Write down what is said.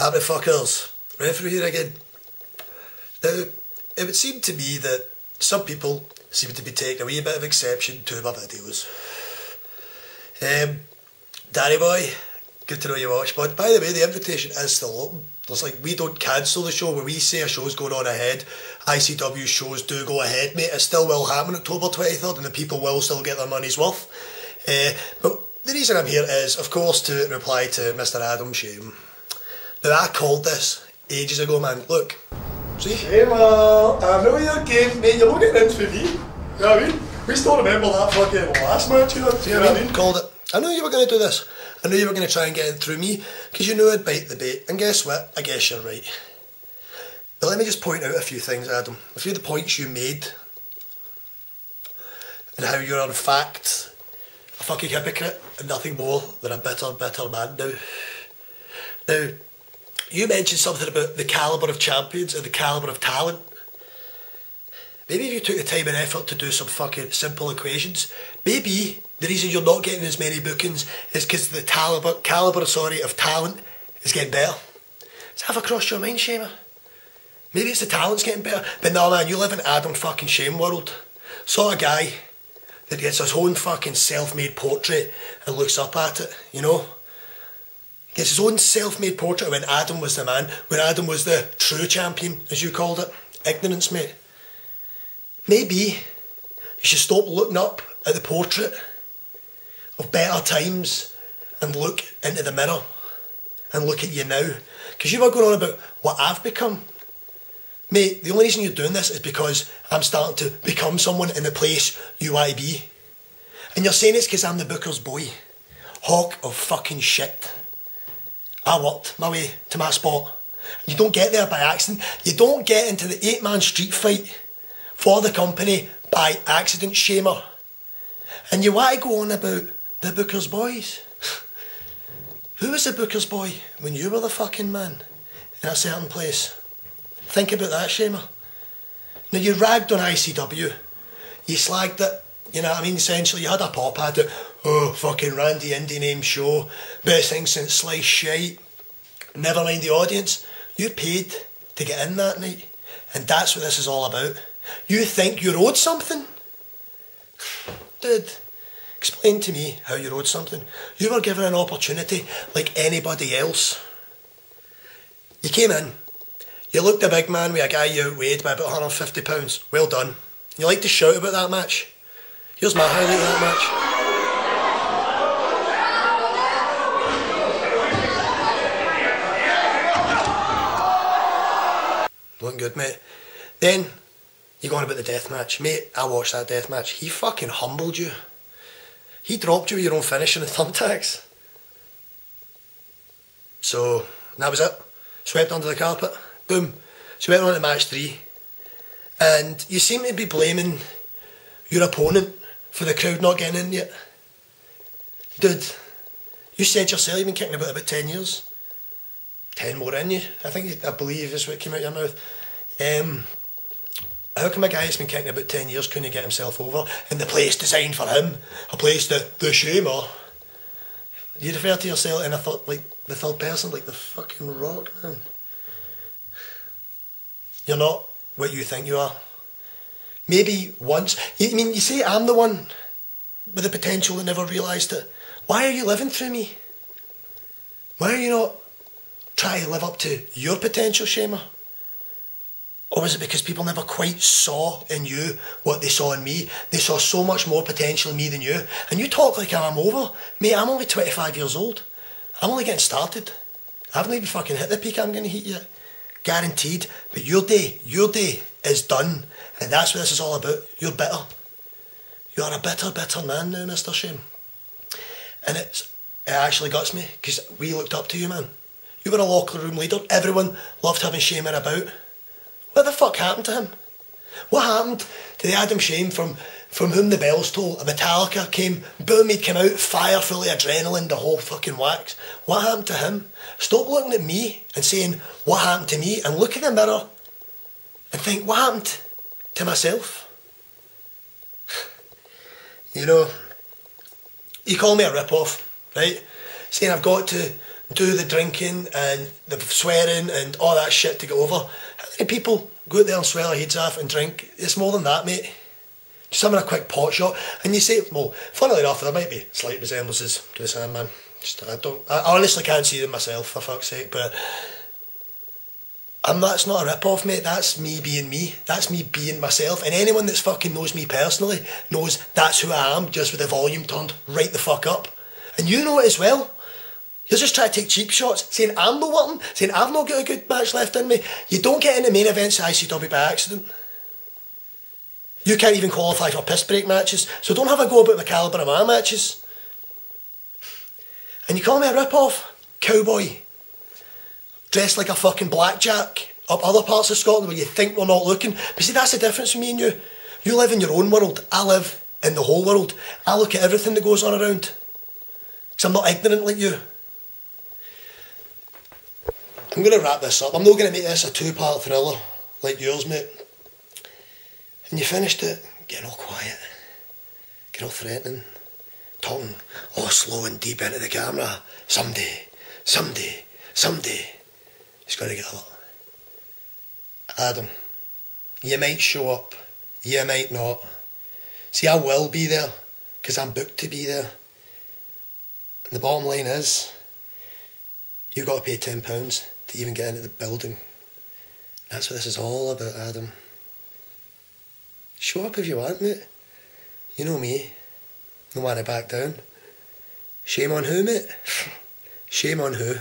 Happy fuckers, Renfrew here again. Now, it would seem to me that some people seem to be taking a wee bit of exception to my videos. Danny boy, good to know you watch, but by the way, the invitation is still open. There's we don't cancel the show where we say a show's going on ahead. ICW shows do go ahead, mate. It still will happen October 23rd and the people will still get their money's worth. But the reason I'm here is, of course, to reply to Mr. Adam Shame. Now, I called this ages ago, man. Look. See? Hey, well, I know you're game, mate. You're not getting in for me. You know what I mean? We still remember that fucking last match, you know what I mean? Called it. I knew you were going to do this. I knew you were going to try and get in through me, because you knew I'd bite the bait. And guess what? I guess you're right. But let me just point out a few things, Adam. A few of the points you made. And how you're, in fact, a fucking hypocrite and nothing more than a bitter, bitter man now. Now, you mentioned something about the calibre of champions and the calibre of talent. Maybe if you took the time and effort to do some fucking simple equations, maybe the reason you're not getting as many bookings is because the calibre of talent is getting better. Does that ever crossed your mind, Shamer? Maybe it's the talent's getting better, but no man, you live in Adam fucking Shame world. Sort of guy that gets his own fucking self-made portrait and looks up at it, you know? Gets his own self-made portrait when Adam was the man, when Adam was the true champion, as you called it. Ignorance, mate. Maybe you should stop looking up at the portrait of better times and look into the mirror and look at you now. Because you were going on about what I've become. Mate, the only reason you're doing this is because I'm starting to become someone in the place you want to be. And you're saying it's because I'm the booker's boy. Hawk of fucking shit. I worked my way to my spot. You don't get there by accident. You don't get into the 8-man street fight for the company by accident, Shamer. And you want to go on about the booker's boys. Who was the booker's boy when you were the fucking man in a certain place? Think about that, Shamer. Now, you ragged on ICW. You slagged it. You know what I mean? Essentially, you had a pop at it. Oh, fucking Randy Indie name show. Best thing since sliced shite. Never mind the audience. You paid to get in that night. And that's what this is all about. You think you're owed something? Dude, explain to me how you're owed something. You were given an opportunity like anybody else. You came in. You looked a big man with a guy you outweighed by about £150. Well done. You like to shout about that match? Here's my highlight of that match. Looking good, mate. Then, you go on about the death match. Mate, I watched that death match. He fucking humbled you. He dropped you with your own finish in the thumbtacks. So, that was it. Swept under the carpet. Boom. So we went on to match 3. And you seem to be blaming your opponent for the crowd not getting in yet. Dude, you said yourself you've been kicking about 10 years. 10 more in you, I believe is what came out of your mouth. How come a guy that's been kicking about 10 years couldn't get himself over in the place designed for him? A place that the Shamer. You refer to yourself in the third person, like the fucking Rock, man. You're not what you think you are. Maybe once. I mean, you say I'm the one with the potential that never realised it. Why are you living through me? Why are you not trying to live up to your potential, Shamer? Or was it because people never quite saw in you what they saw in me? They saw so much more potential in me than you. And you talk like I'm over. Mate, I'm only 25 years old. I'm only getting started. I haven't even fucking hit the peak I'm going to hit yet. Guaranteed. But your day is done. And that's what this is all about. You're bitter. You're a bitter, bitter man now, Mr. Shame. And it actually guts me, because we looked up to you, man. You were a locker room leader. Everyone loved having Shamer about. What the fuck happened to him? What happened to the Adam Shame from whom the bells toll? A Metallica came, boom, he'd come out, fire full of adrenaline, the whole fucking wax. What happened to him? Stop looking at me and saying, what happened to me? And look in the mirror and think, what happened to myself? You know, you call me a rip-off, right? Saying I've got to do the drinking and the swearing and all that shit to get over. How many people go out there and swear their heads off and drink? It's more than that, mate. Just having a quick pot shot. And you say, well, funnily enough, there might be slight resemblances to the Sandman. I honestly can't see them myself, for fuck's sake, but that's not a rip-off, mate. That's me being me. That's me being myself. And anyone that's fucking knows me personally knows that's who I am, just with the volume turned right the fuck up. And you know it as well. You're just trying to take cheap shots, saying I'm not working, saying I've not got a good match left in me. You don't get into main events at ICW by accident. You can't even qualify for piss break matches, so don't have a go about the calibre of my matches. And you call me a rip-off? Cowboy. Dressed like a fucking blackjack up other parts of Scotland where you think we're not looking. But see, that's the difference with me and you. You live in your own world. I live in the whole world. I look at everything that goes on around. Because I'm not ignorant like you. I'm going to wrap this up. I'm not going to make this a two-part thriller like yours, mate. And you finished it getting all quiet, getting all threatening, talking all slow and deep into the camera. Someday, someday, someday. It's going to get a lot. Adam, you might show up, you might not. See, I will be there, because I'm booked to be there. And the bottom line is, you've got to pay £10 to even get into the building. That's what this is all about, Adam. Show up if you want, mate. You know me. No want to back down. Shame on who, mate? Shame on who?